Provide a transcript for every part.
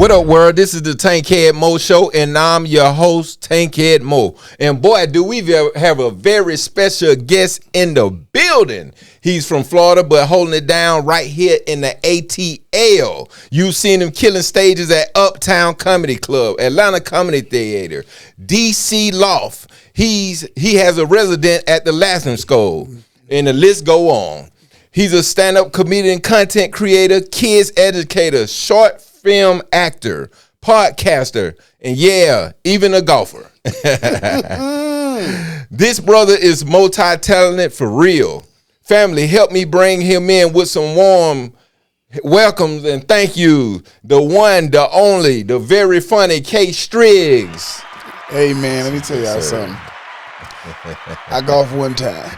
What up, world? This is the Tankhead Moe Show, and I'm your host, Tankhead Moe. And boy, do we have a very special guest in the building. He's from Florida, but holding it down right here in the ATL. You've seen him killing stages at Uptown Comedy Club, Atlanta Comedy Theater, DC Loft. He has a resident at the Laughing Skull, and the list go on. He's a stand-up comedian, content creator, kids educator, short film actor, podcaster, and yeah, even a golfer. This brother is multi-talented for real. Family, help me bring him in with some warm welcomes and thank you. The one, the only, the very funny K Striggss. Hey man, let me tell y'all something. I golf one time.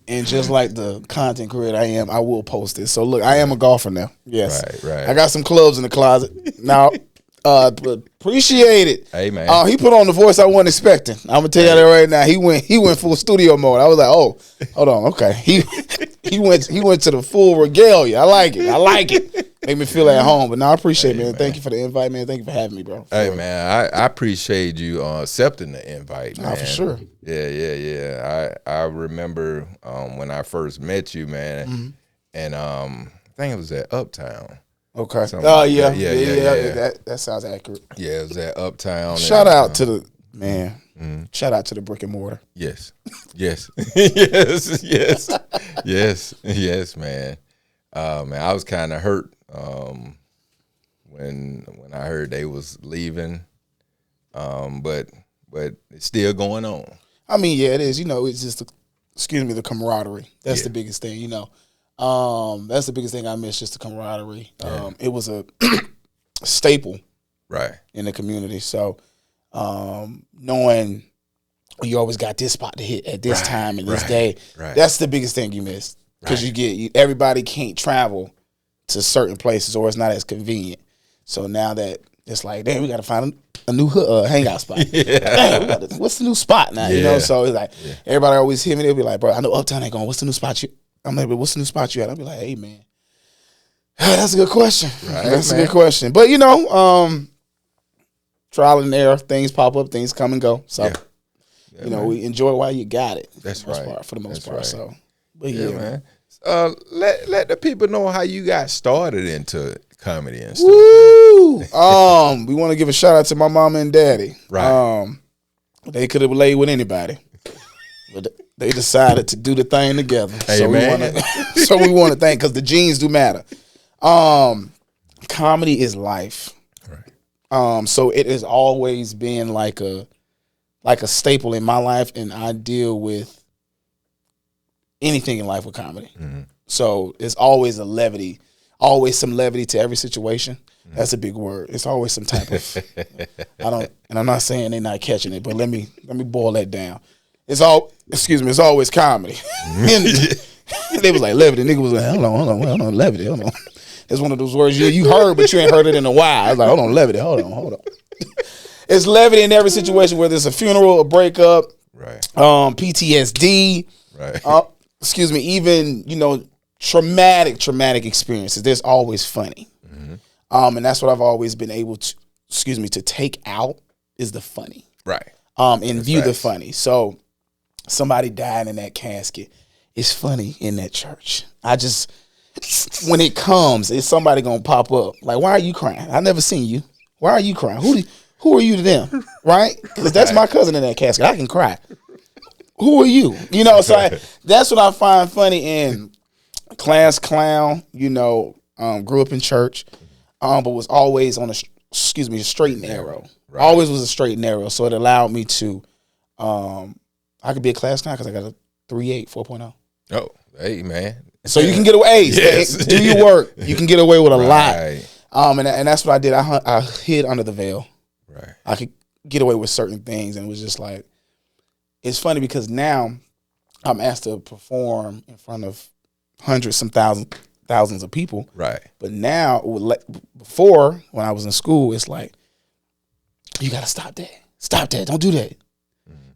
And just like the content creator I am, I will post it. So look, I am a golfer now. Yes. Right. I got some clubs in the closet. Now, appreciate it. Hey man. He put on the voice I wasn't expecting. I'm gonna tell you that right now. He went full studio mode. I was like, oh, hold on, okay. He went to the full regalia. I like it. Make me feel at home. But no, I appreciate it, man. Thank you for the invite, man. Thank you for having me, bro. Hey man, I appreciate you accepting the invite, man. For sure. Yeah. I remember when I first met you, man, and I think it was at Uptown. Okay. Yeah. That sounds accurate. Yeah, it was at Uptown. Shout out to the man. Shout out to the brick and mortar. Yes, man. Man, I was kind of hurt when I heard they was leaving, but it's still going on. I mean, yeah, it is. You know, it's just the camaraderie. That's the biggest thing. You know, that's the biggest thing I miss, just the camaraderie. It was a staple, right, in the community. So, knowing you always got this spot to hit at this time and this day, that's the biggest thing you miss. Because everybody can't travel to certain places, or it's not as convenient. So now that it's like, damn, we got to find a new hangout spot. Damn, what's the new spot now? You know, so it's like everybody always hear me. They'll be like, bro, I know Uptown ain't going. What's the new spot you? I'm like, what's the new spot you at? I'll be like, hey man, that's a good question. That's a good question. But you know, trial and error, things pop up, things come and go. So you know, we enjoy it while you got it. That's right. For the most part. So. But yeah, man. Let the people know how you got started into comedy and stuff. Woo! We want to give a shout out to my mama and daddy. Right. They could have laid with anybody, but they decided to do the thing together. Hey, so man. we want to thank, because the genes do matter. Comedy is life. Right. So it has always been like a staple in my life, and I deal with anything in life with comedy. So it's always always some levity to every situation. That's a big word. It's always some type of and I'm not saying they're not catching it, but let me boil that down. It's always comedy. They was like levity. Nigga was like, hold on, levity, hold on. It's one of those words you heard, but you ain't heard it in a while. I was like, hold on, levity, hold on. It's levity in every situation, whether it's a funeral, a breakup, PTSD, even, you know, traumatic experiences. There's always funny. And that's what I've always been able to, to take out is the funny. Right. And view the funny. So somebody died in that casket. It's funny in that church. When it comes, it's somebody going to pop up. Like, why are you crying? I never seen you. Why are you crying? Who are you to them? Right? Because that's my cousin in that casket. I can cry. Who are you? You know, so that's what I find funny. In class clown, you know, grew up in church, but was always on a straight and narrow. Right. Always was a straight and narrow. So it allowed me to, I could be a class clown because I got a 3.8, 4.0. Oh, hey man. So you can get away. Yes. Do your work. You can get away with a lot. And that's what I did. I hid under the veil. Right. I could get away with certain things, and it was just like, it's funny because now I'm asked to perform in front of hundreds, some thousands of people. Right. But now, before, when I was in school, it's like, you got to stop that. Stop that. Don't do that.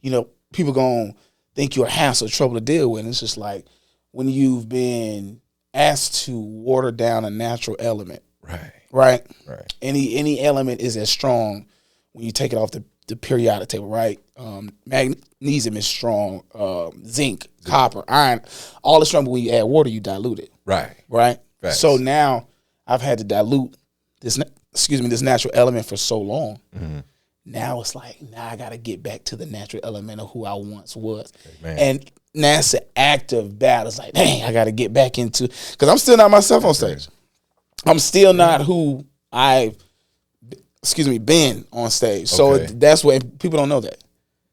You know, people going to think you're a hassle, trouble to deal with. And it's just like, when you've been asked to water down a natural element. Right. right? Right. Any element is as strong when you take it off the periodic table, right? Magnesium is strong, zinc, copper, iron, all is strong. But when you add water, you dilute it. Right. Right. Facts. So now I've had to dilute this natural element for so long. Mm-hmm. Now it's like, now I got to get back to the natural element of who I once was. Amen. And now it's an active battle. It's like, dang, I got to get back into, because I'm still not myself on stage. I'm still not who I've, been on stage. So Okay. that's what, people don't know that.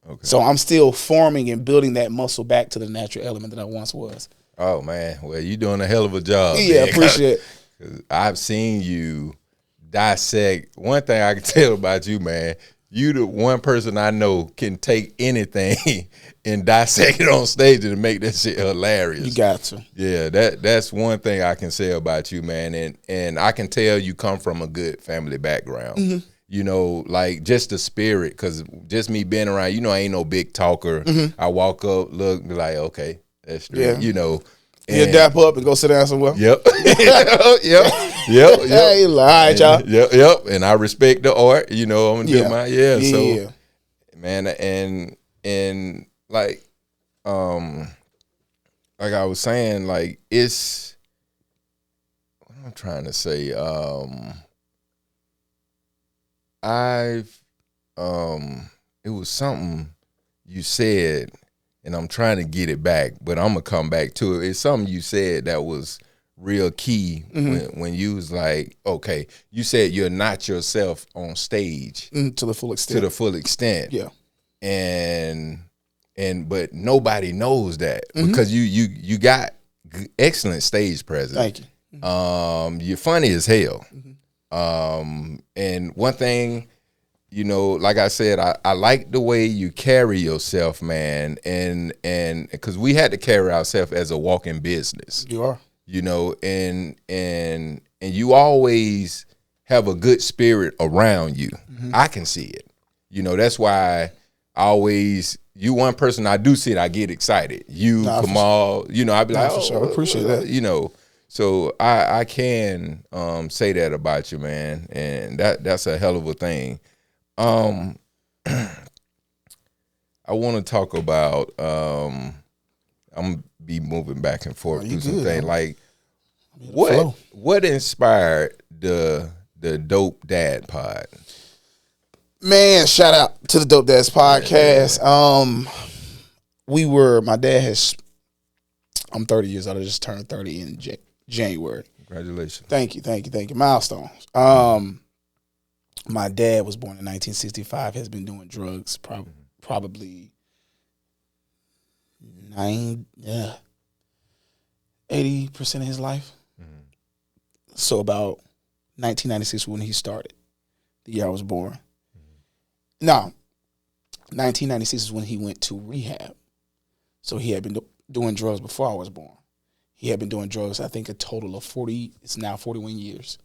Okay. So I'm still forming and building that muscle back to the natural element that I once was. Oh man, well, you're doing a hell of a job. Yeah, man. appreciate it. 'Cause I've seen you dissect. One thing I can tell about you, man, you the one person I know can take anything and dissect it on stage and make that shit hilarious. You got to. Yeah, that's one thing I can say about you, man. And I can tell you come from a good family background. Mm-hmm. You know, like just the spirit, because just me being around, you know, I ain't no big talker. Mm-hmm. I walk up, look, be like, okay, that's true. Yeah. You know. He'll dap up and go sit down somewhere. Yep. Yep. Hey, all right, y'all. Yep. And I respect the art. You know, I'm gonna do my So, Yeah. man, and like I was saying, like it's what I'm trying to say. It was something you said, and I'm trying to get it back, but I'm gonna come back to it. It's something you said that was real key when you was like, okay, you said you're not yourself on stage To the full extent. to the full extent. Yeah. But nobody knows that because you got excellent stage presence. Thank you. You're funny as hell. And one thing, you know, like I said, I like the way you carry yourself, man, and because we had to carry ourselves as a walking business. You are. You know, and you always have a good spirit around you. I can see it. You know, that's why you one person I do see it, I get excited. You, Kamal, you know, I'd be like, for sure. I appreciate that. You know, so I can say that about you, man, and that's a hell of a thing. I want to talk about. I'm be moving back and forth through some things. Like, what inspired the Dope Dad Pod? Man, shout out to the Dope Dads podcast. My dad has. I'm 30 years old. I just turned 30 in January. Congratulations. Thank you. Milestones. My dad was born in 1965. Has been doing drugs probably 80% of his life. So about 1996 when he started, the year I was born. No, 1996 is when he went to rehab. So he had been doing drugs before I was born. He had been doing drugs, I think, a total of 40. It's now 41 years.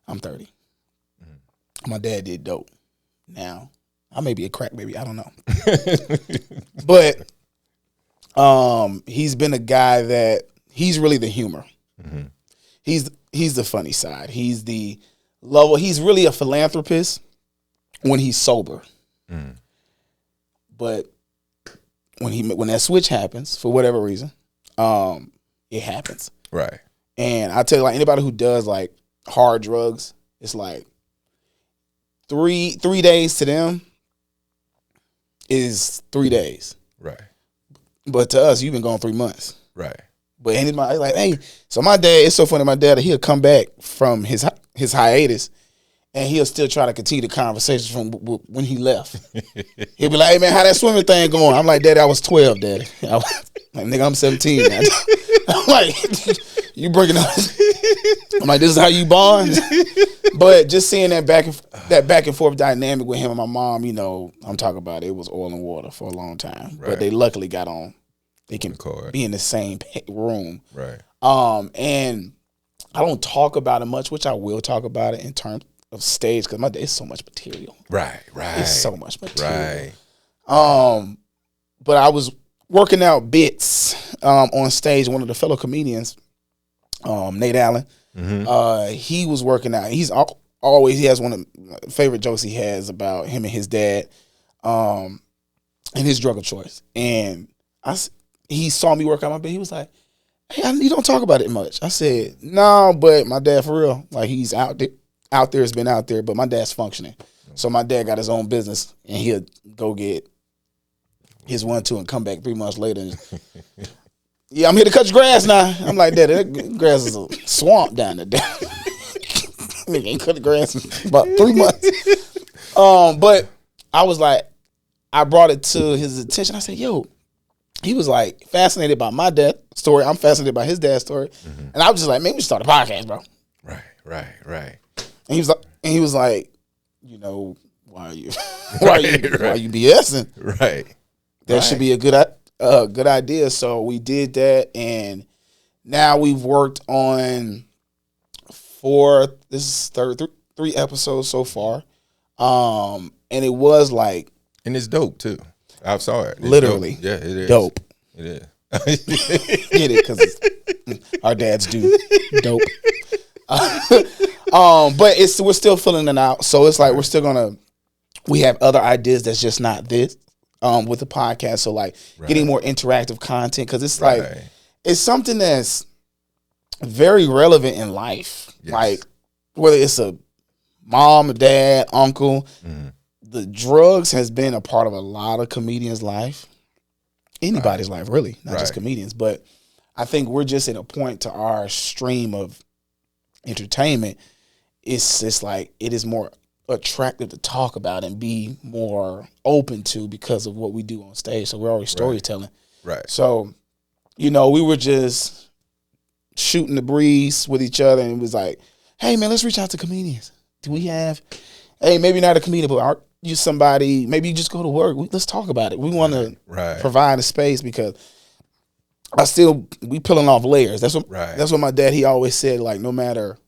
I'm 30. My dad did dope. Now, I may be a crack baby. I don't know. But he's been a guy that he's really the humor. He's the funny side. He's the lover. He's really a philanthropist when he's sober. But when that switch happens, for whatever reason, it happens. Right. And I tell you, like anybody who does like hard drugs, it's like 3 days to them is 3 days. Right. But to us, you've been gone 3 months. Right. But anybody like, hey, so my dad, it's so funny, my dad, he'll come back from his hiatus and he'll still try to continue the conversation from when he left. He'll be like, hey man, how that swimming thing going? I'm like, Daddy, I was 12, Daddy. I was, like, nigga, I'm 17 now. I'm like, you bringing up, I'm like, this is how you bond? But just seeing that back and forth dynamic with him and my mom, you know, I'm talking about it was oil and water for a long time. Right. But they luckily got on. They can be in the same room. Right. And I don't talk about it much, which I will talk about it in terms of stage because it's so much material. Right. It's so much material. Right. But I was working out bits on stage. One of the fellow comedians, Nate Allen, He was working out. He's always, he has one of the favorite jokes he has about him and his dad, and his drug of choice. And he saw me work out my bed. He was like, "Hey, you don't talk about it much." I said, "No, but my dad, for real, like, he's out there, has been out there, but my dad's functioning." So my dad got his own business, and he'll go get his 1-2 and come back 3 months later. And, "Yeah, I'm here to cut your grass now." I'm like, "Dad, that grass is a swamp down there." Nigga ain't cut the grass in about 3 months. But I was like, I brought it to his attention. I said, "Yo," he was like fascinated by my dad's story. I'm fascinated by his dad's story. And I was just like, "Man, we should start a podcast, bro." Right. And he was like, "You know, why are you BSing?" Right. That should be a good idea. So we did that, and now we've worked on 3 episodes so far. And it was like, and it's dope too. I saw it. It's literally, dope. Yeah, it is. Dope. It is. Get it? Because our dads do dope. But we're still filling it out. So it's like we have other ideas that's just not this with the podcast. So like getting more interactive content, because it's like it's something that's very relevant in life. Yes. Like whether it's a mom, a dad, uncle, the drugs has been a part of a lot of comedians' life. Anybody's life, really, not just comedians. But I think we're just at a point to our stream of entertainment. It's just like it is more attractive to talk about and be more open to because of what we do on stage. So we're always storytelling. Right. So, we were just shooting the breeze with each other, and it was like, "Hey man, let's reach out to comedians. Do we have, hey, maybe not a comedian, but are you somebody, maybe you just go to work. Let's talk about it." We want to provide a space because we peeling off layers. That's what my dad, he always said, like, no matter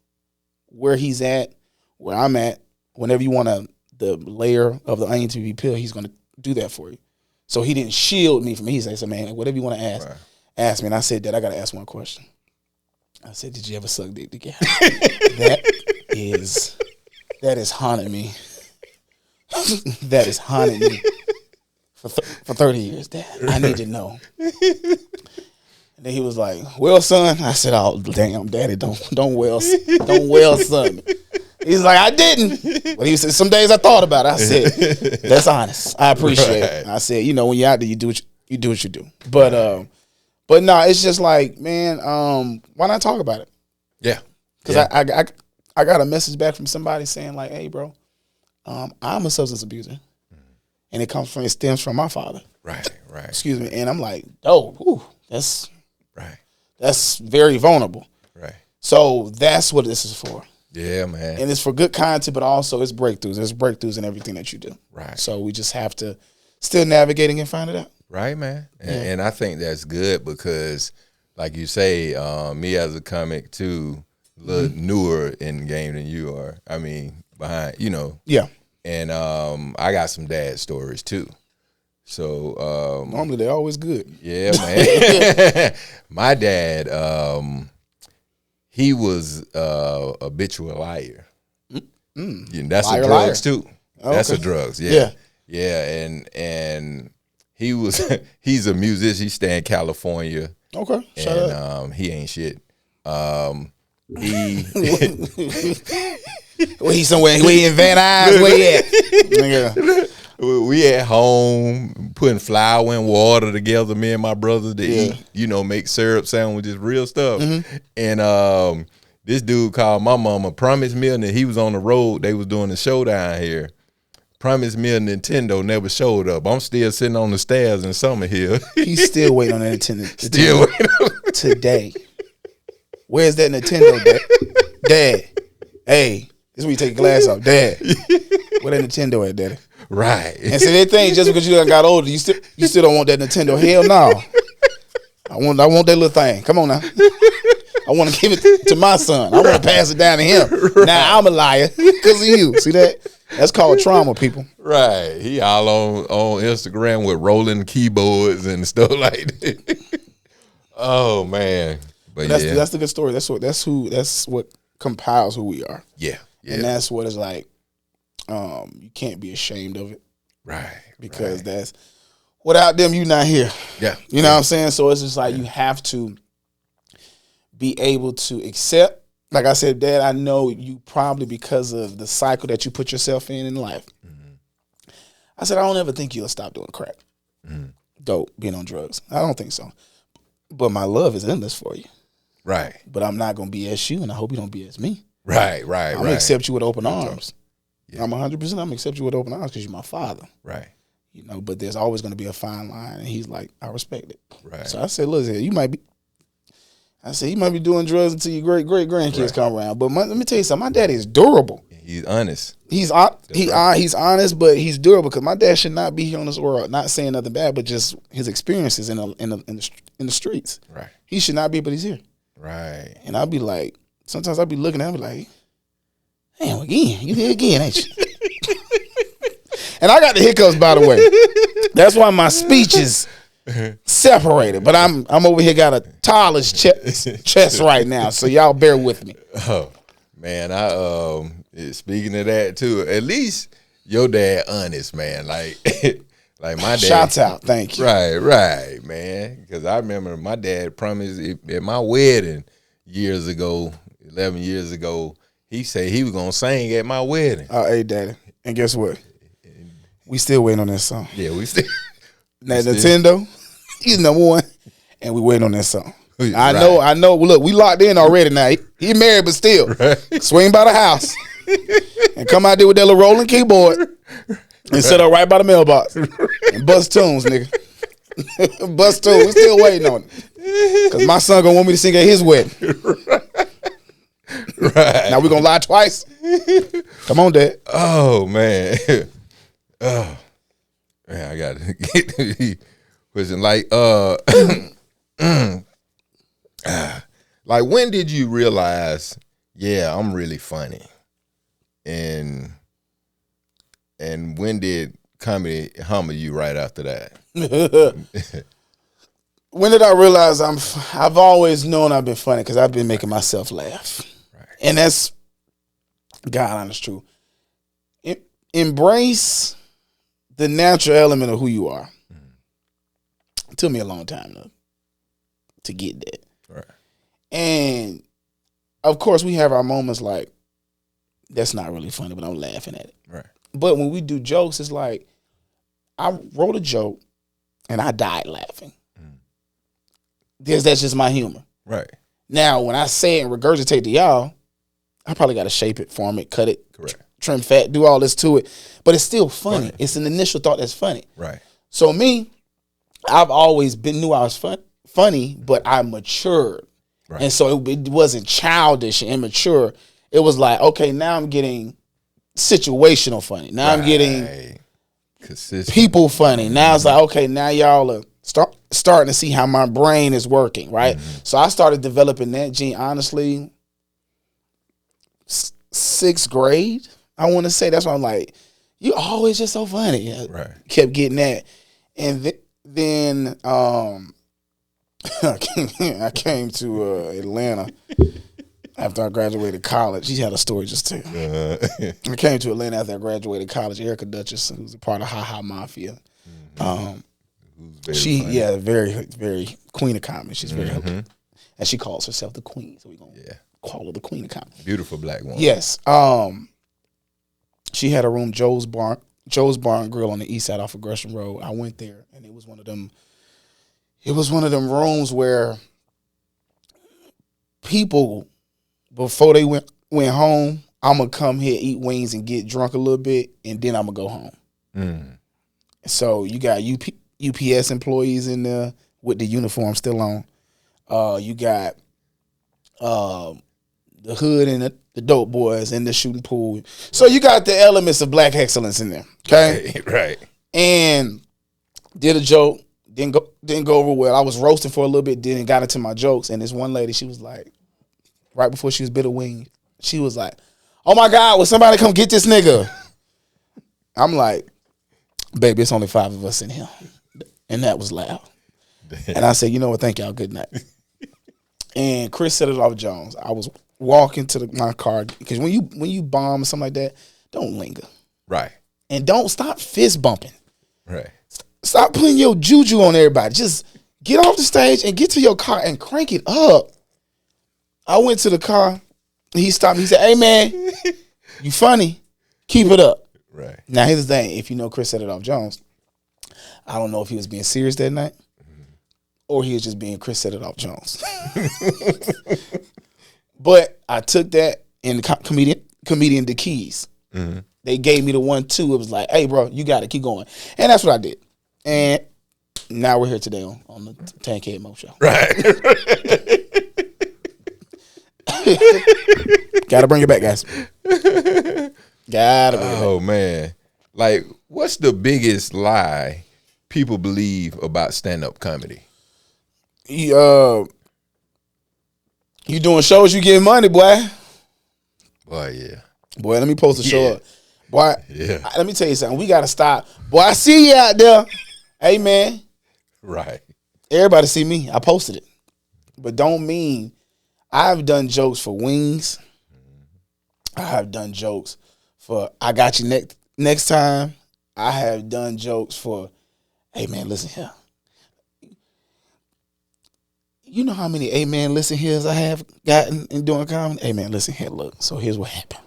where he's at, where I'm at, whenever you want the layer of the onion to be peeled, he's going to do that for you. So he didn't shield me from it. He said, "Man, whatever you want to ask me." And I said, "Dad, I got to ask one question." I said, "Did you ever suck dick together?" That is haunted me. That has haunted me for 30 years, Dad. I need to know. And then he was like, "Well, son." I said, "Oh, damn, Daddy, don't well, son." He's like, "I didn't." But he said, "Some days I thought about it." I said, "That's honest. I appreciate it." I said, when you're out there, you do what you do. But no, it's just like, man, why not talk about it? Yeah. Because I got a message back from somebody saying like, "Hey, bro, I'm a substance abuser, and it stems from my father." Right. Excuse me. And I'm like, "Oh, that's very vulnerable." Right. So that's what this is for. Yeah, man. And it's for good content, but also it's breakthroughs. There's breakthroughs in everything that you do. Right. So we just have to still navigating and find it out. Right, man. And I think that's good because, like you say, me as a comic too, a little newer in the game than you are. I mean, behind, Yeah. And I got some dad stories too. So normally they're always good. Yeah, man. My dad, he was a habitual liar. That's liar, a drugs too. Oh, that's a drugs. Yeah. And he's a musician. He stay in California. Okay. And he ain't shit. He's somewhere. We in Van Nuys. Where he at? We at home putting flour and water together. Me and my brothers to eat. Make syrup sandwiches, real stuff. And this dude called my mama, promised me, and he was on the road. They was doing a show down here. Promised me a Nintendo, never showed up. I'm still sitting on the stairs in Summerhill. He's still waiting on that Nintendo. Still waiting on today. Where's that Nintendo, Dad? Hey, this is where you take your glass off. Dad, where that Nintendo at, Daddy? Right. And so that thing, just because you done got older, you still don't want that Nintendo. Hell no. I want that little thing. Come on now. I want to give it to my son. I want to pass it down to him. Right. Now I'm a liar because of you. See that? That's called trauma, people. Right. He all on Instagram with rolling keyboards and stuff like that. Oh, man. But that's the good story. That's what compiles who we are. Yeah. And that's what it's like. You can't be ashamed of it. Right. Because that's without them, you're not here. Yeah. You know what I'm saying? So it's just like you have to be able to accept. Like I said, Dad, I know you probably because of the cycle that you put yourself in life. Mm-hmm. I said, I don't ever think you'll stop doing crack, dope, being on drugs. I don't think so. But my love is endless for you. Right. But I'm not going to BS you, and I hope you don't BS me. Right. I'm going to accept you with open arms. Yeah. I'm 100%. I'm going to accept you with open arms because you're my father. Right. You know, but there's always going to be a fine line. And he's like, I respect it. Right. So I said, look, you might be doing drugs until your great-great-grandkids come around. But let me tell you something. My daddy is durable. He's honest. He's honest, but he's durable because my dad should not be here on this world. Not saying nothing bad, but just his experiences in the streets. Right. He should not be, but he's here. Right. And I'll be like, sometimes I'll be looking at him like, damn, again, you here again, ain't you? And I got the hiccups, by the way. That's why my speech is separated. But I'm over here got a toddler's chest right now, so y'all bear with me. Oh man, speaking of that too, at least your dad honest, man. Like my dad. Shouts out, thank you. Right, man. Because I remember my dad promised at my wedding 11 years ago. He said he was gonna sing at my wedding. Oh, hey, Daddy. And guess what? We still waiting on that song. Yeah, we still. Now, Nintendo, he's number one, and we waiting on that song. I know. Look, we locked in already now. He married, but still. Right. Swing by the house and come out there with that little rolling keyboard and sit up right by the mailbox and bust tunes, nigga. Bust tunes. We still waiting on it. Because my son going to want me to sing at his wedding. Right. Now we going to lie twice? Come on, Dad. Oh, man. Oh, man, I got to get to the question. Like, like, when did you realize, yeah, I'm really funny? And when did comedy humble you right after that? When did I realize I've always known I've been funny because I've been making myself laugh. Right. And that's God honest truth. Embrace the natural element of who you are. It took me a long time to get that. Right. And of course we have our moments like, that's not really funny, but I'm laughing at it. Right. But when we do jokes, it's like, I wrote a joke and I died laughing. That's just my humor. Right. Now, when I say it and regurgitate to y'all, I probably got to shape it, form it, cut it, trim fat, do all this to it. But it's still funny. Right. It's an initial thought that's funny. Right. So me, I've always knew I was funny, but I matured. Right. And so it wasn't childish and immature. It was like, okay, now I'm getting situational funny. Now I'm getting people funny. Now it's like, okay, now y'all are starting to see how my brain is working, right? Mm-hmm. So I started developing that gene, honestly, 6th grade, I want to say. That's why I'm like, you always just so funny. Right. Kept getting that. And then I came to Atlanta after I graduated college. She had a story just too. I came to Atlanta after I graduated college. Erica Duchess, who's a part of Ha Ha Mafia. Very, very queen of comedy. She's very and she calls herself the queen. So we're gonna call her the queen of comedy. Beautiful black woman. Yes. She had a room, Joe's Bar and Grill on the east side off of Gresham Road. I went there and it was one of them rooms where people, before they went home, I'm gonna come here, eat wings and get drunk a little bit, and then I'm gonna go home. So you got UPS employees in there with the uniform still on. You got the hood and the dope boys in the shooting pool. So you got the elements of black excellence in there. Okay, right. And did a joke, didn't go over well. I was roasting for a little bit, then got into my jokes, and this one lady, she was like, right before she was bit of wing, she was like, "Oh my God, will somebody come get this nigga?" I'm like, "Baby, it's only 5 of us in here." And that was loud. And I said, "You know what? Thank y'all. Good night." And Chris set it off Jones. I was walking to my car because when you bomb or something like that, don't linger. Right. And don't stop fist bumping. Right. Stop putting your juju on everybody. Just get off the stage and get to your car and crank it up. I went to the car. He stopped me. He said, "Hey, man, you funny. Keep it up." Right. Now, here's the thing. If you know Chris set it off Jones, I don't know if he was being serious that night or he was just being Chris set it off Jones. But I took that in the comedian the keys. Mm-hmm. They gave me the 1-2. It was like, "Hey, bro, you got to keep going." And that's what I did. And now we're here today on the Tankhead Moe Show. Right. Gotta bring it back, guys. Gotta bring it back. Oh, man. Like, what's the biggest lie people believe about stand-up comedy? You doing shows, you getting money, boy. Boy, yeah. Boy, let me post a show up. Boy, yeah. Let me tell you something. We got to stop. Boy, I see you out there. Hey, man. Right. Everybody see me. I posted it. But don't mean I've done jokes for wings. I have done jokes for I got you next time. I have done jokes for, "Hey, man, listen here. You know how many amen listen here's I have gotten in doing comedy? Hey, man, listen here. Look, so here's what happened.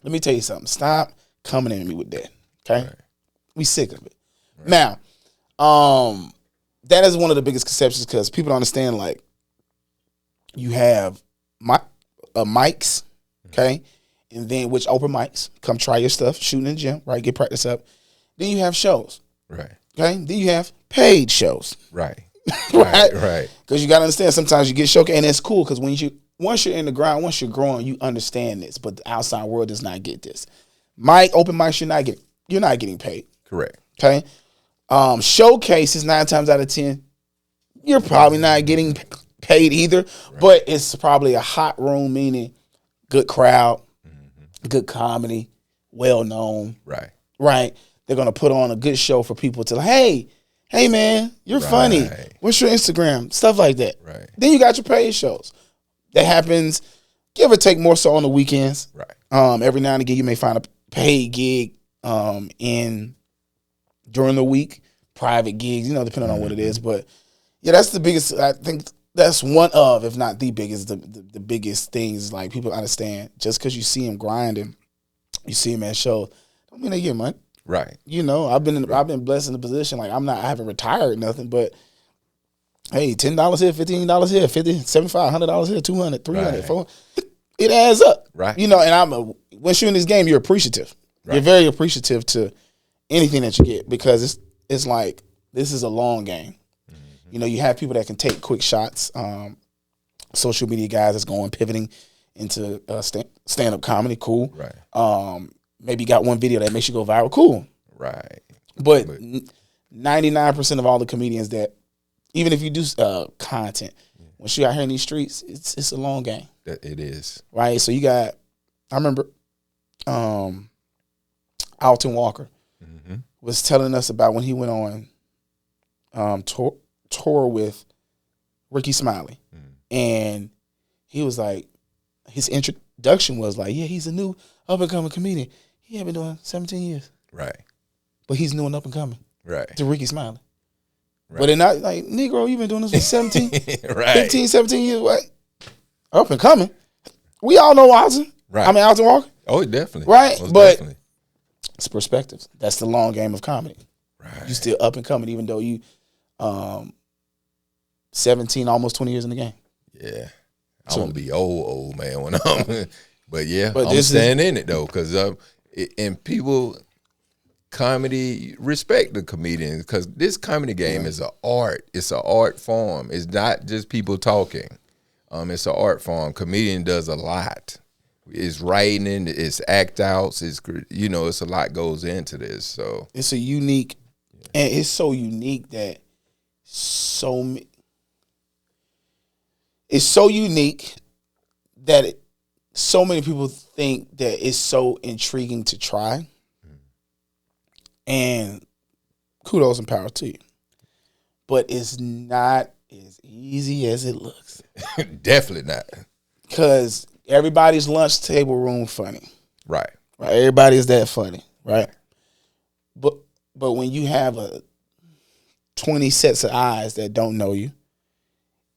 Let me tell you something. Stop coming at me with that. Okay? Right. We sick of it. Right. Now, that is one of the biggest conceptions because people don't understand, like, you have mics, okay? And then which open mics, come try your stuff, shooting in the gym, right? Get practice up. Then you have shows. Right. Okay? Then you have paid shows. Right. Right. Because you got to understand, sometimes you get showcased, and it's cool because once you're in the ground, once you're growing, you understand this, but the outside world does not get this. Open mics, you're not getting paid. Correct. Okay. Showcases 9 times out of 10, you're probably not getting paid either, right. But it's probably a hot room, meaning good crowd, good comedy, well known. Right. Right. They're gonna put on a good show for people to like, hey man, you're funny. What's your Instagram? Stuff like that. Right. Then you got your paid shows. That happens, give or take, more so on the weekends. Right. Every now and again you may find a paid gig during the week, private gigs, depending on what it is. But yeah, that's the biggest. I think that's one of, if not the biggest, the biggest things. Like, people understand, just because you see him grinding, you see him at shows, don't mean they get money. Right. I've been blessed in the position. Like, I haven't retired nothing, but hey, $10 here, $15 here, $50, $75, $100 here, $200, $300, $400. It adds up. Right. And once you're in this game, you're appreciative. Right. You're very appreciative to anything that you get, because it's like, this is a long game. Mm-hmm. You have people that can take quick shots. Social media guys that's pivoting into stand-up comedy, cool. Right. Maybe you got one video that makes you go viral, cool. Right. But 99% of all the comedians that, even if you do content, once you're out here in these streets, it's a long game. It is. Right. So I remember Alton Walker was telling us about when he went on tour with Ricky Smiley. And he was like, his introduction was like, yeah, he's a new up-and-coming comedian. He had been doing 17 years. Right. But he's new and up-and-coming. Right. To Ricky Smiley. Right. But they're not like, Negro, you've been doing this for 17, right. 15, 17 years. What? Up-and-coming. We all know Alton. Right. Alton Walker. Oh, definitely. Right. Most but definitely. It's perspectives. That's the long game of comedy. Right. You still up-and-coming even though you 17, almost 20 years in the game. Yeah. I'm going to be old, man, when I'm but yeah, I'm staying in it, though, because and people, comedy, respect the comedians, because this comedy game is an art. It's an art form. It's not just people talking. It's an art form. Comedian does a lot. It's writing, it's act outs, it's a lot goes into this. So it's a unique, and it's so unique that it's so unique that so many people think that it's so intriguing to try. And kudos and power to you. But it's not as easy as it looks. Definitely not. Because everybody's lunch table room funny. Right. Right. Everybody's that funny. Right. But when you have 20 sets of eyes that don't know you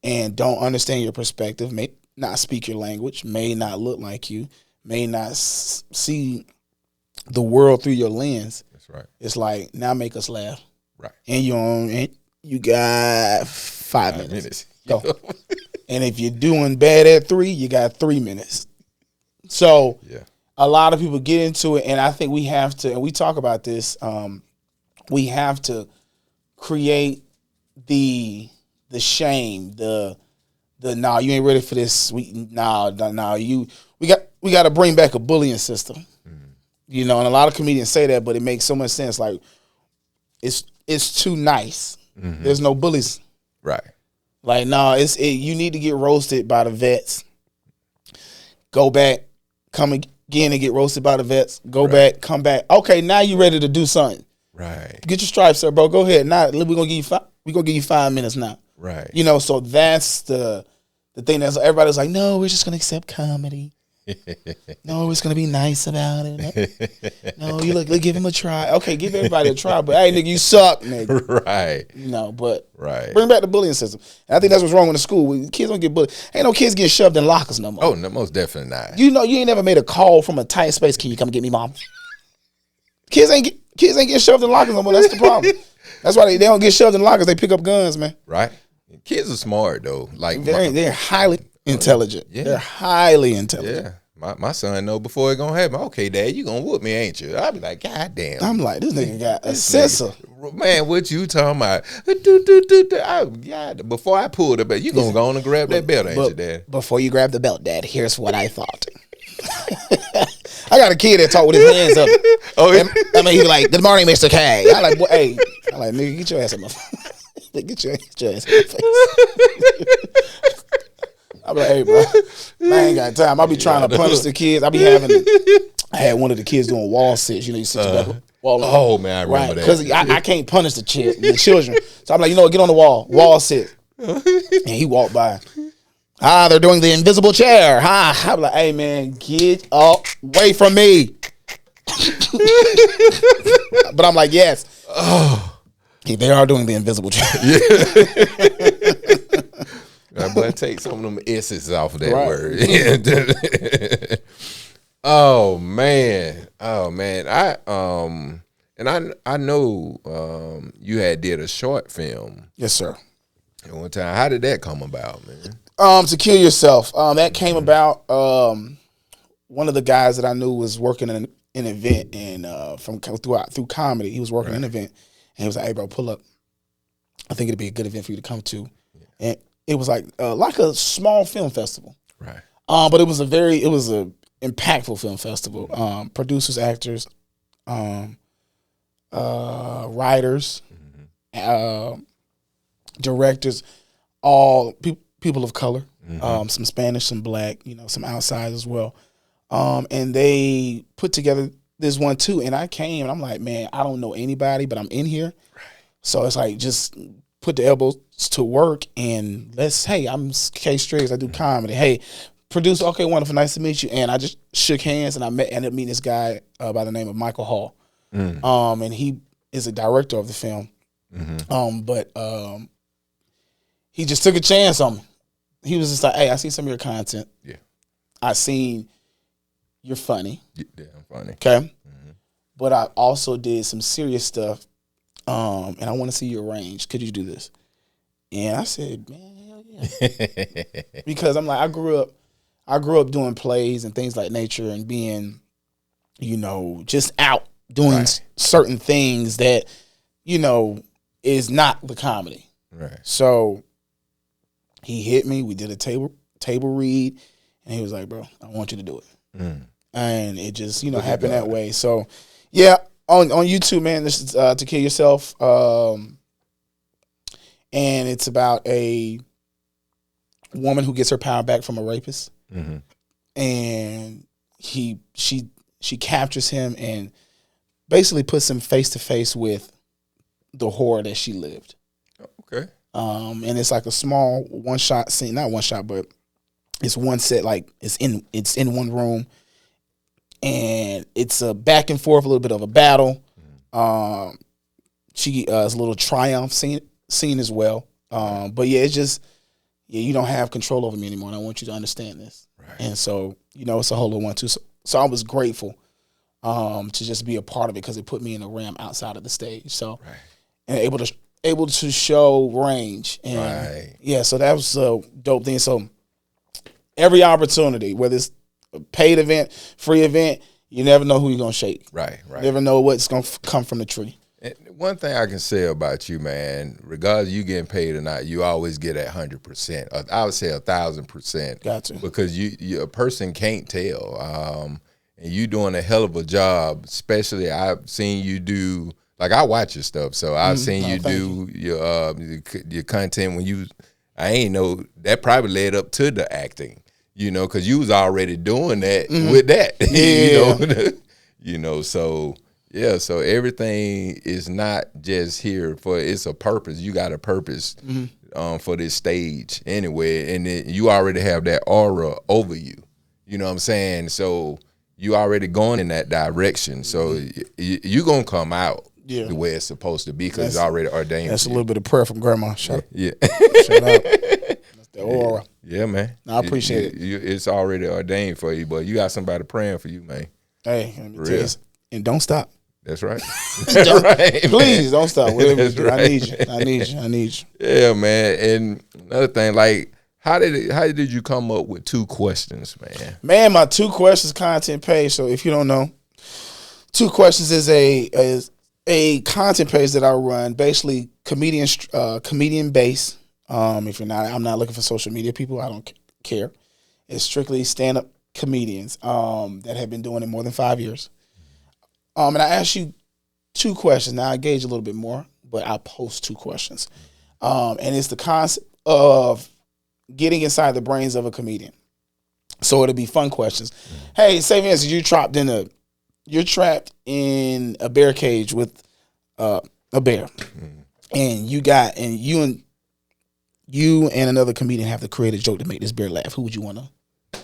and don't understand your perspective, may not speak your language, may not look like you, may not see the world through your lens. That's right. It's like, now make us laugh. Right. And you got 5 minutes. Go. And if you're doing bad at 3, you got 3 minutes. So a lot of people get into it, and I think we have to, and we talk about this, we have to create the shame, the nah, you ain't ready for this. We got to bring back a bullying system. You know, and a lot of comedians say that, but it makes so much sense. Like, it's too nice. There's no bullies. Right. Like, no, you need to get roasted by the vets. Go back, come again and get roasted by the vets. Go back, come back. Okay, now you ready to do something. Right. Get your stripes up, bro. Go ahead. Now we're gonna give you 5 minutes now. Right. You know, so that's the thing that's everybody's like, no, we're just gonna accept comedy. No, it's gonna be nice about it. No, give him a try. Okay, give everybody a try, but hey, nigga, you suck, nigga. Right. You know, but right. Bring back the bullying system. And I think that's what's wrong in the school. Kids don't get bullied. Ain't no kids getting shoved in lockers no more. Oh, no, most definitely not. You know, you ain't never made a call from a tight space. Can you come get me, mom? Kids ain't getting shoved in lockers no more. That's the problem. That's why they don't get shoved in lockers. They pick up guns, man. Right. Kids are smart though. Like they're highly intelligent. Yeah. They're highly intelligent. Yeah. My son know before it gonna happen. Okay, Dad, you gonna whoop me, ain't you? I'll be like, God damn. I'm like, this nigga got a sensor. Man, what you talking about? Before I pull the belt, you gonna go on and grab that belt, ain't you, Dad? Before you grab the belt, Dad, here's what I thought. I got a kid that talk with his hands up. Oh, yeah. I mean, he be like, "Good morning, Mr. K." I like, hey, nigga, get your ass in my face. Get your ass in my face. I be like, hey, bro, I ain't got time. I be trying to punish the kids. I had one of the kids doing wall sits. You know, you sit your back wall. Oh man, I remember that. Because I can't punish the children. So I'm like, you know what? Get on the wall sit. And he walked by. They're doing the invisible chair. I'm like, hey man, get away from me. But I'm like, yes. Oh, they are doing the invisible chair. Yeah. But take some of them S's off of that word. Oh man. I know you had did a short film. Yes, sir. At one time. How did that come about, man? To Kill Yourself. That came about. One of the guys that I knew was working in an event, and through comedy, he was working an event, and he was like, "Hey, bro, pull up. I think it'd be a good event for you to come to." Yeah. And it was like a small film festival, right? But it was a impactful film festival. Producers, actors, writers, directors, all people of color, some Spanish, some Black, some outside as well. And they put together this one too. And I came and I'm like, man, I don't know anybody, but I'm in here. Right. So it's like, just put the elbows to work and hey, I'm K Striggss. I do comedy. Hey, producer. Okay, wonderful. Nice to meet you. And I just shook hands and I ended up meeting this guy by the name of Michael Hall. And he is a director of the film. But he just took a chance on me. He was just like, hey, I see some of your content. Yeah. I seen you're funny. Yeah, I'm funny. Okay. But I also did some serious stuff. And I want to see your range. Could you do this? And I said, man, hell yeah. Because I'm like, I grew up doing plays and things like nature and being, just out doing certain things that, is not the comedy. Right. So he hit me. We did a table read, and he was like, "Bro, I want you to do it." And it just, happened that way. So, yeah, on YouTube, man, this is To Kill Yourself, and it's about a woman who gets her power back from a rapist, and she captures him and basically puts him face to face with the horror that she lived. Okay. And it's like a small one shot scene, not one shot, but it's one set, like it's in one room, and it's a back and forth, a little bit of a battle. She is a little triumph scene as well. But yeah, it's just you don't have control over me anymore, and I want you to understand this. Right. And so it's a whole little one too. So I was grateful to just be a part of it because it put me in a realm outside of the stage. So and able to show range, and yeah, so that was a dope thing. So every opportunity, whether it's a paid event, free event, you never know who you're gonna shake. Right. You never know what's gonna come from the tree. And one thing I can say about you, man, regardless of you getting paid or not, you always get 100%. I would say 1,000%. Gotcha. Because a person can't tell, and you doing a hell of a job. Especially, I've seen you do. Like, I watch your stuff, so I've seen you do your content when I ain't know that probably led up to the acting, because you was already doing that with that, so yeah, so everything is not just here it's a purpose. You got a purpose for this stage anyway, and then you already have that aura over you. You know what I'm saying? So you already going in that direction, so you gonna come out. Yeah. The way it's supposed to be because it's already ordained. That's a little bit of prayer from Grandma. Shout out. That's the aura. Yeah, man. I appreciate it. It's already ordained for you, but you got somebody praying for you, man. Hey, let me tell you, and don't stop. That's right. Please don't stop. Whatever you do. Right. I need you. Yeah, man. And another thing, like, how did you come up with 2 questions, man? Man, my 2 questions content page. So if you don't know, 2 questions is a content page that I run, basically comedian based. If you're not, I'm not looking for social media people. I don't care. It's strictly stand up comedians that have been doing it more than 5 years. And I asked you 2 questions. Now I gauge a little bit more, but I post 2 questions. And it's the concept of getting inside the brains of a comedian. So it'll be fun questions. Hey, say for instance, you're trapped in a bear cage with a bear, and you and another comedian have to create a joke to make this bear laugh. Who would you want to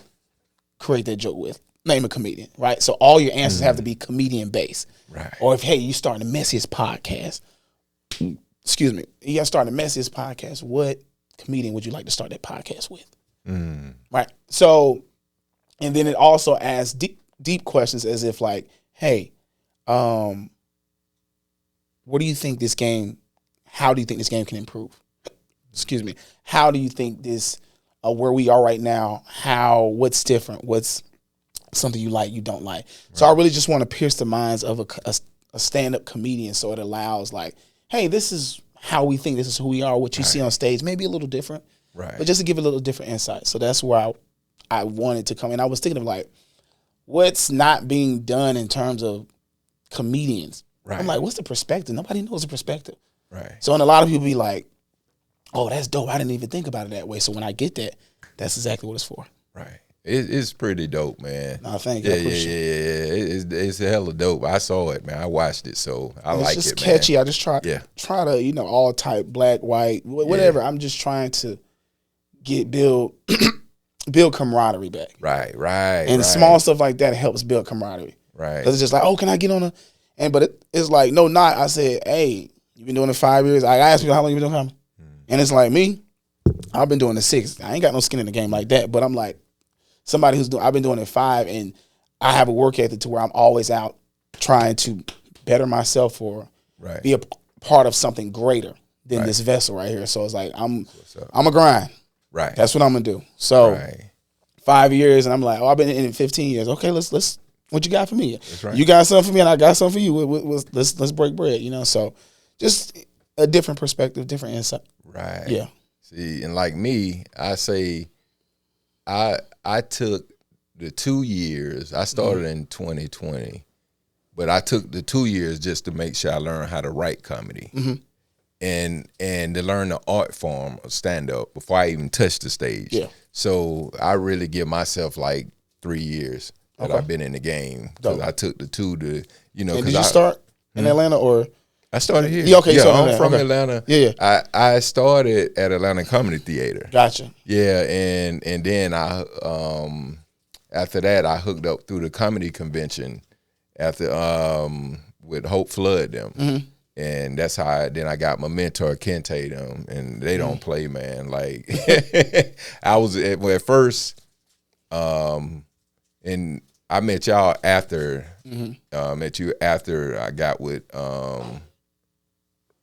create that joke with? Name a comedian, right? So all your answers have to be comedian based, right? Or if you starting the messiest podcast, excuse me, you got starting the messiest podcast. What comedian would you like to start that podcast with? Right. So, and then it also asks deep questions as if like, hey, what do you think this game, how do you think this game can improve? Excuse me. How do you think this, where we are right now, what's different? What's something you like, you don't like? Right. So I really just want to pierce the minds of a stand-up comedian so it allows like, hey, this is how we think, this is who we are, what you see on stage, maybe a little different, right? But just to give a little different insight. So that's where I wanted to come in. I was thinking of like, what's not being done in terms of comedians? Right. I'm like, what's the perspective? Nobody knows the perspective. Right. So, and a lot of people be like, oh, that's dope. I didn't even think about it that way. So when I get that, that's exactly what it's for. Right. It's pretty dope, man. No, thank you. Yeah. It's a hella dope. I saw it, man. I watched it, so I like it, man. It's just catchy. I just try to, all type, black, white, whatever. Yeah. I'm just trying to build camaraderie back. Right. And small stuff like that helps build camaraderie. Right. Because it's just like, oh, can I get on but it's like, no, not. I said, hey, you've been doing it 5 years. I asked people how long you been doing comedy. And it's like me, I've been doing it 6. I ain't got no skin in the game like that, but I'm like, somebody I've been doing it 5, and I have a work ethic to where I'm always out trying to better myself or be a part of something greater than this vessel right here. So it's like, I'm a grind. Right. That's what I'm gonna do. So 5 years, and I'm like, oh, I've been in it 15 years. Okay, let's what you got for me? That's right. You got something for me, and I got something for you. Let's break bread, So just a different perspective, different insight. Right. Yeah. See, and like me, I say I took the 2 years. I started in 2020, but I took the 2 years just to make sure I learned how to write comedy and to learn the art form of stand-up before I even touched the stage. Yeah. So I really give myself like 3 years that I've been in the game because I took the 2 to, And did you start in Atlanta or? I started here. Yeah, okay, yeah, so I'm from okay. Atlanta. Yeah. I started at Atlanta Comedy Theater. Gotcha. Yeah, and then I after that I hooked up through the comedy convention after with Hope Flood them. Mm-hmm. And that's how then I got my mentor Kente them, and they don't play, man. Like I was at first, and I met y'all after. Met you after I got with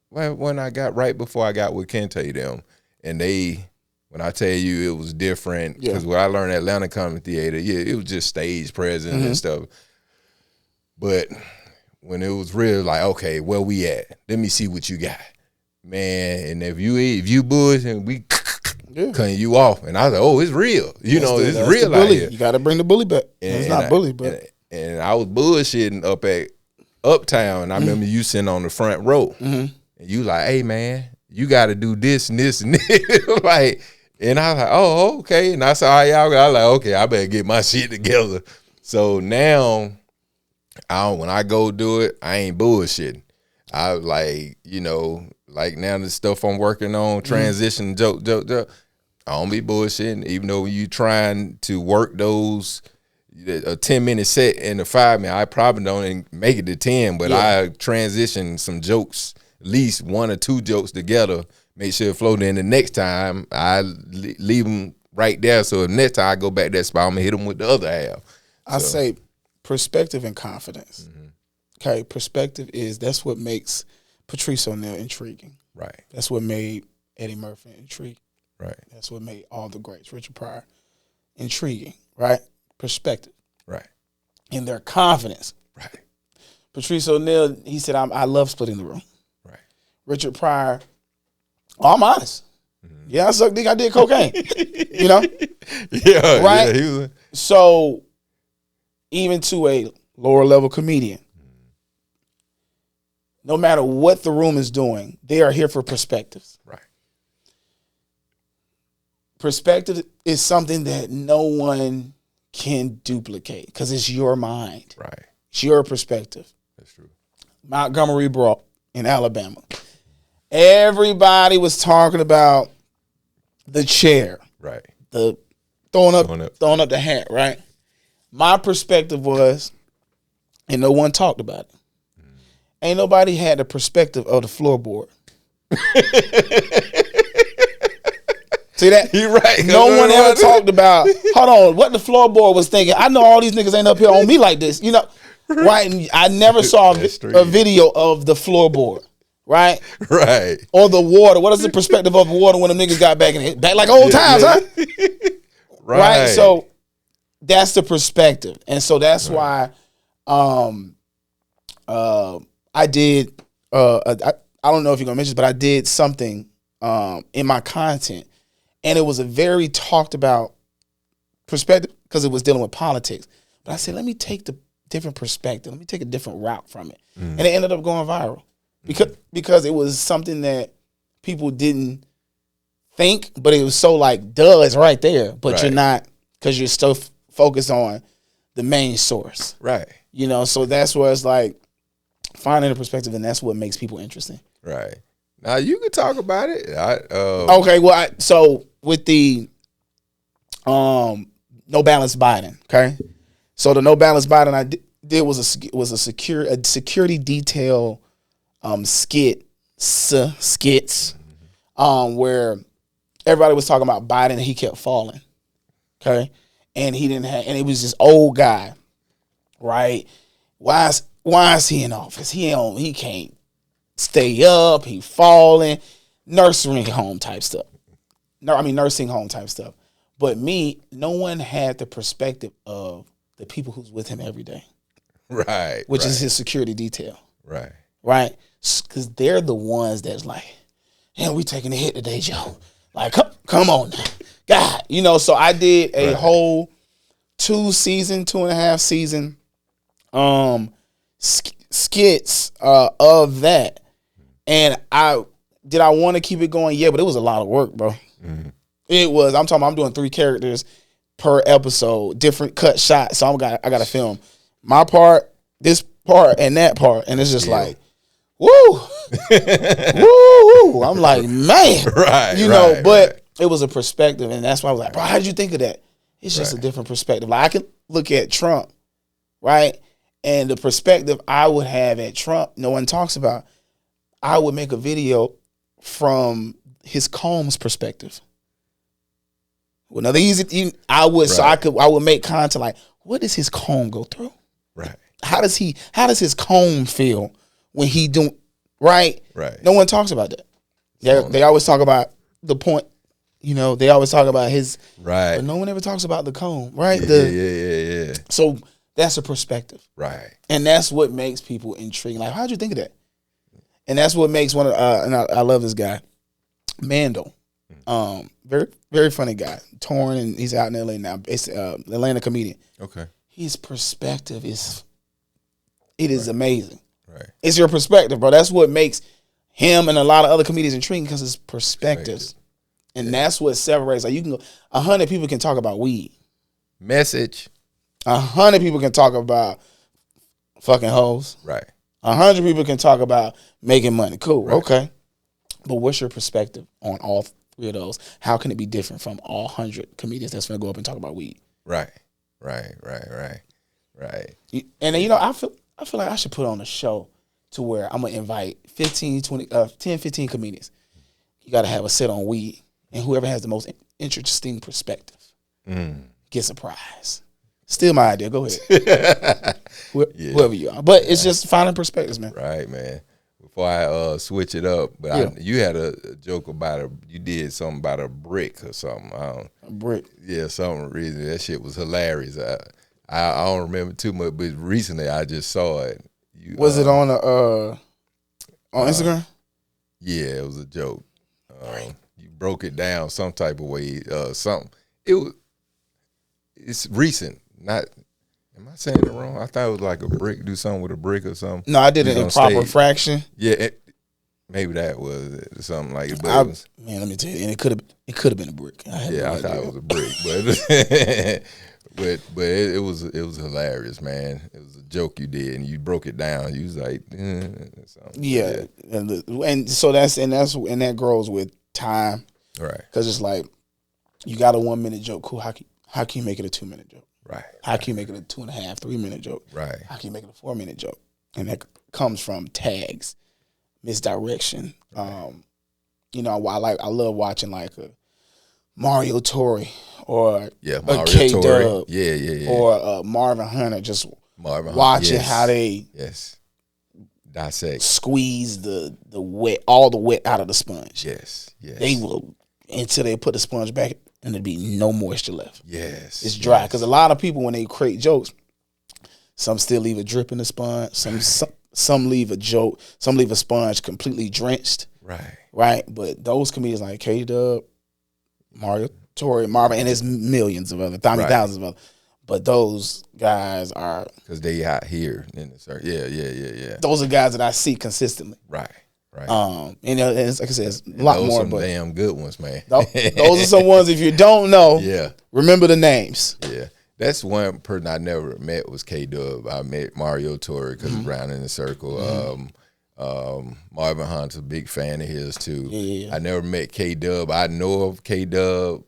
when I got right before I got with Kente them, and they. When I tell you it was different, because when I learned Atlanta Comedy Theater, it was just stage presence and stuff. But when it was real, like, okay, where we at? Let me see what you got, man. And if you bullshit, we cutting you off. And I was like, oh, it's real. It's real out here. You got to bring the bully back. It's not bully, but and I was bullshitting up at Uptown. And I remember you sitting on the front row, and you like, hey man, you got to do this and this and this, like. And I was like, oh, okay. And I saw how y'all go. I was like, okay, I better get my shit together. So now, when I go do it, I ain't bullshitting. I like, like now the stuff I'm working on, transition, joke. I don't be bullshitting. Even though you trying to work those, a 10-minute set and a 5-minute, I probably don't make it to 10, but I transition some jokes, at least 1 or 2 jokes together. Make sure it flow. Then the next time I leave them right there. So the next time I go back that spot, I'm gonna hit them with the other half. I say perspective and confidence. Okay, perspective that's what makes Patrice O'Neal intriguing. Right. That's what made Eddie Murphy intriguing. Right. That's what made all the greats, Richard Pryor, intriguing. Right. Perspective. Right. And their confidence. Right. Patrice O'Neal, he said, I love splitting the room. Right. Richard Pryor. Oh, I'm honest. Yeah, I sucked dick. I did cocaine. Yeah. Right? Yeah, So, even to a lower level comedian, no matter what the room is doing, they are here for perspectives. Right. Perspective is something that no one can duplicate because it's your mind. Right. It's your perspective. That's true. Montgomery Brought in Alabama. Everybody was talking about the chair. Right. The throwing up the hat, right? My perspective was, and no one talked about it. Ain't nobody had the perspective of the floorboard. See that? You're right. No one ever talked about, hold on, what the floorboard was thinking. I know all these niggas ain't up here on me like this, right? And I never saw a video of the floorboard. Right? Right. Or the water. What is the perspective of water when them niggas got back in it? Back like old times, huh? Right. So that's the perspective. And so that's why I did I don't know if you're gonna mention this, but I did something in my content, and it was a very talked about perspective because it was dealing with politics. But I said, let me take the different perspective. Let me take a different route from it. And it ended up going viral. Because it was something that people didn't think, but it was so like, duh, it's right there. But you're not, because you're still focused on the main source. Right. So that's where it's like finding a perspective, and that's what makes people interesting. Right. Now you can talk about it. Okay, well, so with the No Balance Biden, okay? So the No Balance Biden I did was a security detail skits where everybody was talking about Biden and he kept falling. Okay. And and it was this old guy, right? Why is he in office? He can't stay up, he falling, nursing home type stuff. But no one had the perspective of the people who's with him every day. Right. Which is his security detail. Right. Right? Because they're the ones that's like, yeah, we taking a hit today, Joe. Like, come on now. God. So I did a whole 2.5 season skits of that. And I want to keep it going? Yeah, but it was a lot of work, bro. Mm-hmm. I'm doing 3 characters per episode, different cut shots. So I got to film my part, this part, and that part. And it's just like, woo, woo. I'm like, man, Right, you know. right, But right. it was a perspective, and that's why I was like, bro, how did you think of that? It's just a different perspective. Like I can look at Trump, right, and the perspective I would have at Trump, no one talks about. I would make a video from his Combs perspective. Well, another easy, I would so I would make content like, what does his comb go through? Right. How does his comb feel when he do right? Right. No one talks about that. They always talk about the point, you know, they always talk about his Right. but no one ever talks about the comb, right? Yeah. So that's a perspective. Right. And that's what makes people intrigued. Like, how'd you think of that? And that's what makes one of and I love this guy, Mando. Very, very funny guy. Torn, and he's out in LA now. It's Atlanta comedian. Okay. His perspective is amazing. Right. It's your perspective, bro. That's what makes him and a lot of other comedians intriguing because it's perspectives. And that's what separates. Like you can go 100 people can talk about weed. Message. 100 people can talk about fucking hoes. Right. 100 people can talk about making money. Cool. Right. Okay. But what's your perspective on all three of those? How can it be different from all 100 comedians that's going to go up and talk about weed? Right. And you know, I feel like I should put on a show to where I'm going to invite 10, 15 comedians. You got to have a set on weed. And whoever has the most interesting perspective gets a prize. Still my idea. Go ahead. Whoever you are. But it's just finding perspectives, man. Right, man. Before I switch it up, but you had a joke about you did something about a brick or something. A brick. Yeah, some reason that shit was hilarious. I don't remember too much, but recently I just saw it. Was it on Instagram? Yeah, it was a joke. You broke it down some type of way. Something. It's recent. Not. Am I saying it wrong? I thought it was like a brick. Do something with a brick or something. No, I did it in proper fraction. Yeah, maybe that was it or something like it. Man, let me tell you, and it could have been a brick. I thought it was a brick, but it was hilarious, man. It was a joke you did, and you broke it down. You was like, yeah, and so that grows with time, right? Because it's like you got a 1 minute joke. Cool. How can you make it a 2 minute joke? Right. How can you make it a 2.5, 3 minute joke? Right. How can you make it a 4 minute joke? And that comes from tags, misdirection. You know, I love watching like a Mario Torre or a K Dub, or Marvin Hunter. Just watching how they dissect, squeeze the all the wet out of the sponge. Yes. They will until they put the sponge back and there'd be no moisture left. Yes. It's dry. Because a lot of people, when they create jokes, some still leave a drip in the sponge. Some leave a joke. Some leave a sponge completely drenched. Right. But those comedians like K Dub, Mario Torre, Marvin, and there's millions of other, thousands of other. But those guys are, because they out here in the circle. Yeah. Those are guys that I see consistently. Right. And it's, like I said, it's a lot those more. Some but damn good ones, man. Those are some ones. If you don't know, remember the names. Yeah, that's one person I never met was K Dub. I met Mario Torre because around in the circle. Marvin Hunt's a big fan of his too. Yeah. I never met K Dub. I know of K Dub.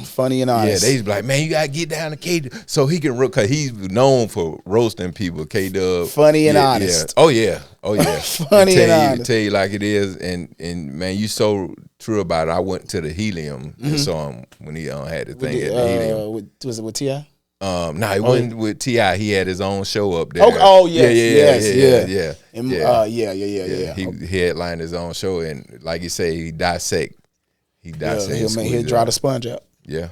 Funny and honest. Yeah, they be like, man, you gotta get down to K Dub so he can cause he's known for roasting people. K Dub, funny and honest. Yeah. Oh yeah, funny and honest. Tell you like it is, and man, you so true about it. I went to the Helium and saw him when he had the thing at the Helium. Was it with T.I.? No, he wasn't with T.I. He had his own show up there. Yeah. He headlined his own show, and like you say, he dissect. He'll dry the sponge out. Yeah.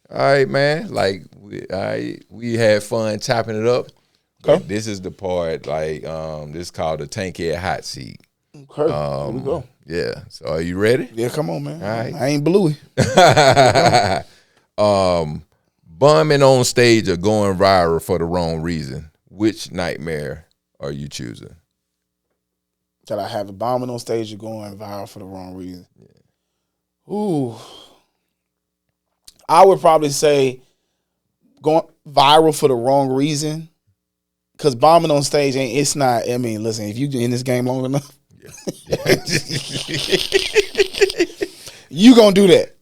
All right, man. Like we had fun chopping it up. Okay. This is the part like this is called the Tankhead Hot Seat. Okay. Here we go. Yeah. So are you ready? Yeah, come on, man. All right. I ain't bluey. Bumming on stage or going viral for the wrong reason. Which nightmare are you choosing? That I have a bombing on stage or going viral for the wrong reason. Yeah. Ooh. I would probably say going viral for the wrong reason because bombing on stage it's not. I mean, listen, if you in this game long enough, you gonna do that.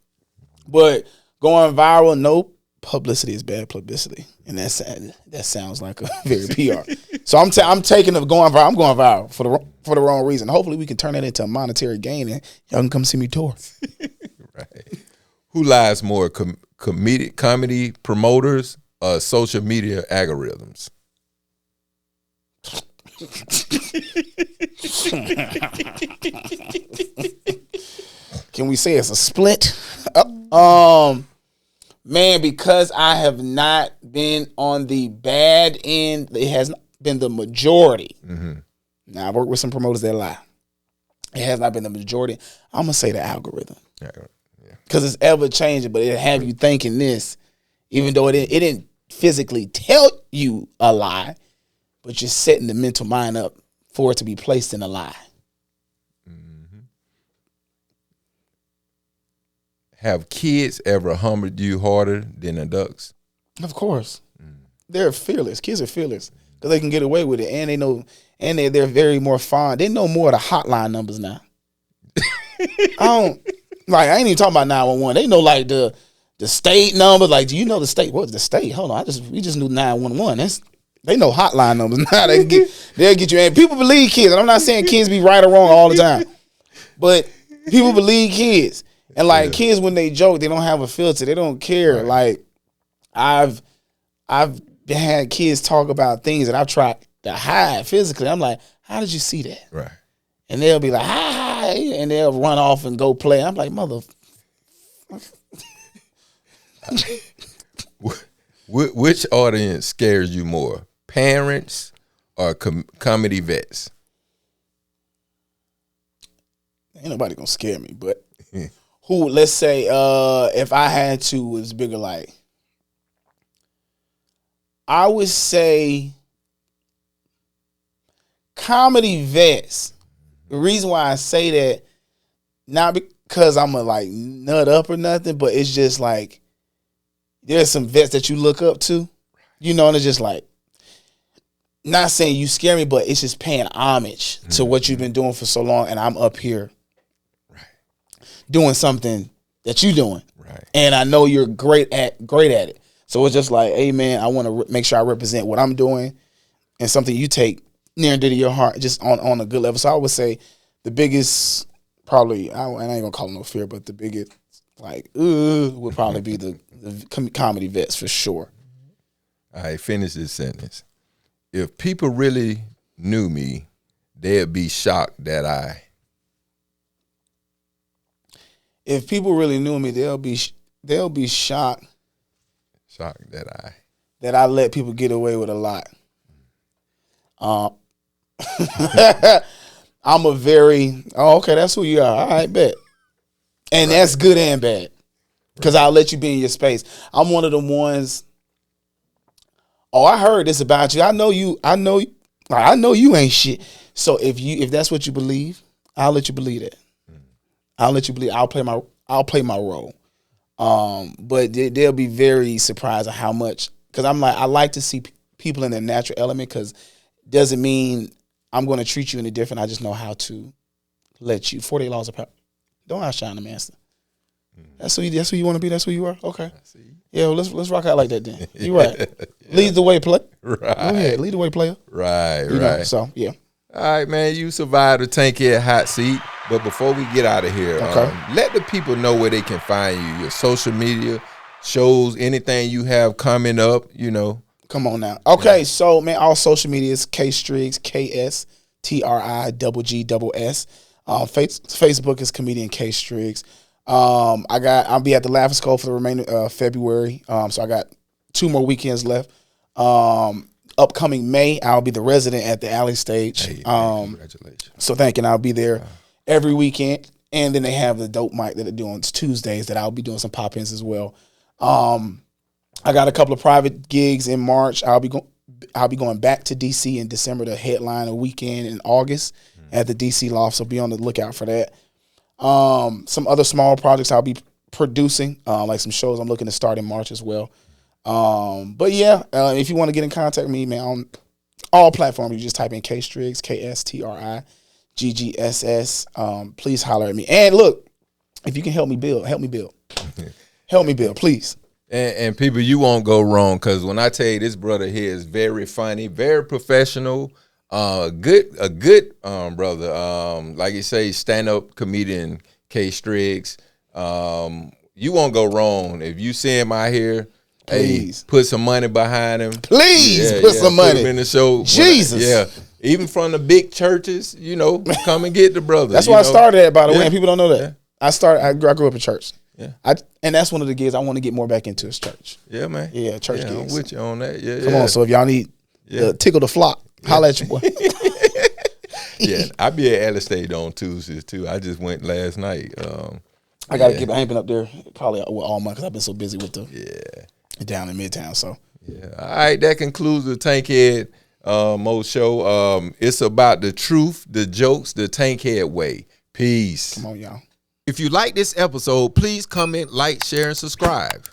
But going viral, no publicity is bad publicity, and that sounds like a very PR. So I'm taking the going viral. I'm going viral for the wrong reason. Hopefully, we can turn that into a monetary gain, and y'all can come see me tour. Right. Who lies more, comedy promoters or social media algorithms? Can we say it's a split? Man, because I have not been on the bad end, it has not been the majority. Mm-hmm. Now, I've worked with some promoters that lie. It has not been the majority. I'm going to say the algorithm. Because it's ever changing, but it'll have you thinking this, even though it didn't physically tell you a lie, but you're setting the mental mind up for it to be placed in a lie. Mm-hmm. Have kids ever humbled you harder than adults? Of course. They're fearless. Kids are fearless because they can get away with it, and they know, and they're very more fond. They know more of the hotline numbers now. I ain't even talking about 911. They know like the state number. Like, do you know the state? What's the state? Hold on, we just knew 911. They know hotline numbers now. They'll get you. And people believe kids. And I'm not saying kids be right or wrong all the time, but people believe kids. And like kids, when they joke, they don't have a filter. They don't care. Right. Like I've had kids talk about things that I've tried to hide physically. I'm like, how did you see that? Right. And they'll be like, hi, and they'll run off and go play. I'm like, mother. Which audience scares you more, parents or comedy vets? Ain't nobody gonna scare me, but who? Let's say, if I had to, it's bigger. Like, I would say comedy vets. The reason why I say that, not because I'm a like nut up or nothing, but it's just like there's some vets that you look up to, you know, and it's just like, not saying you scare me, but it's just paying homage to what you've been doing for so long, and I'm up here doing something that you're doing, and I know you're great at it. So it's just like, hey man, I want to make sure I represent what I'm doing and something you take near and dear to your heart, just on a good level. So I would say the biggest, probably, I ain't gonna call it no fear, but the biggest, like, would probably be the comedy vets for sure. All right, finish this sentence. If people really knew me, they'd be shocked that I. If people really knew me, they'll be shocked. Shocked that I let people get away with a lot. I'm a very, okay, that's who you are. All right, bet. And that's good and bad. Because I'll let you be in your space. I'm one of them ones, I heard this about you. I know you ain't shit. So if that's what you believe, I'll let you believe that. I'll let you believe. I'll play my role. But they'll be very surprised at how much, because I like to see people in their natural element, because doesn't mean I'm going to treat you any different. I just know how to let you. 48 laws of power. Don't outshine the master. That's who you want to be. That's who you are. Okay. Yeah. Well, let's rock out like that then. You right. Yeah. Lead the way, play. Right. Go ahead. Lead the way, player. Right. You know, so yeah. All right, man. You survived the Tankhead hot seat, but before we get out of here, let the people know where they can find you. Your social media, shows, anything you have coming up. You know. Come on now. Okay, so man, all social media is K Striggss, KSTRIGGS. Facebook is comedian K Striggss. I'll be at the Laughing Skull for the remainder of February. So I got 2 more weekends left. Upcoming May, I'll be the resident at the Alley Stage. Hey, congratulations. So thank you. And I'll be there every weekend. And then they have the dope mic that they're doing Tuesdays that I'll be doing some pop-ins as well. I got a couple of private gigs in March. I'll be going back to DC in December to headline a weekend in August at the DC Loft. So be on the lookout for that. Some other small projects I'll be producing, like some shows I'm looking to start in March as well. But yeah, if you want to get in contact with me, man, all platforms. You just type in K Striggss, KSTRIGGSS. Please holler at me. And look, if you can help me build, help me build. Help me build, please. And people, you won't go wrong, because when I tell you, this brother here is very funny, very professional, a good brother. Like you say, stand-up comedian K Striggss. You won't go wrong if you see him out here. Please. Hey, put some money behind him. Please put some money. Put him in the show. Jesus. Even from the big churches, come and get the brother. That's why I started at, by the way, and people don't know that. Yeah. I grew up in church. Yeah. And that's one of the gigs I want to get more back into is church. Yeah, man. Yeah, church gigs. I'm with you on that. Yeah, Come on, so if y'all need tickle the flock, holla at your boy. Yeah, I be at Alice State on Tuesdays too. I just went last night. I gotta get. I ain't been up there probably all month because I've been so busy with the down in Midtown. So all right, that concludes the Tankhead Moe Show. It's about the truth, the jokes, the Tankhead way. Peace. Come on, y'all. If you like this episode, please comment, like, share, and subscribe.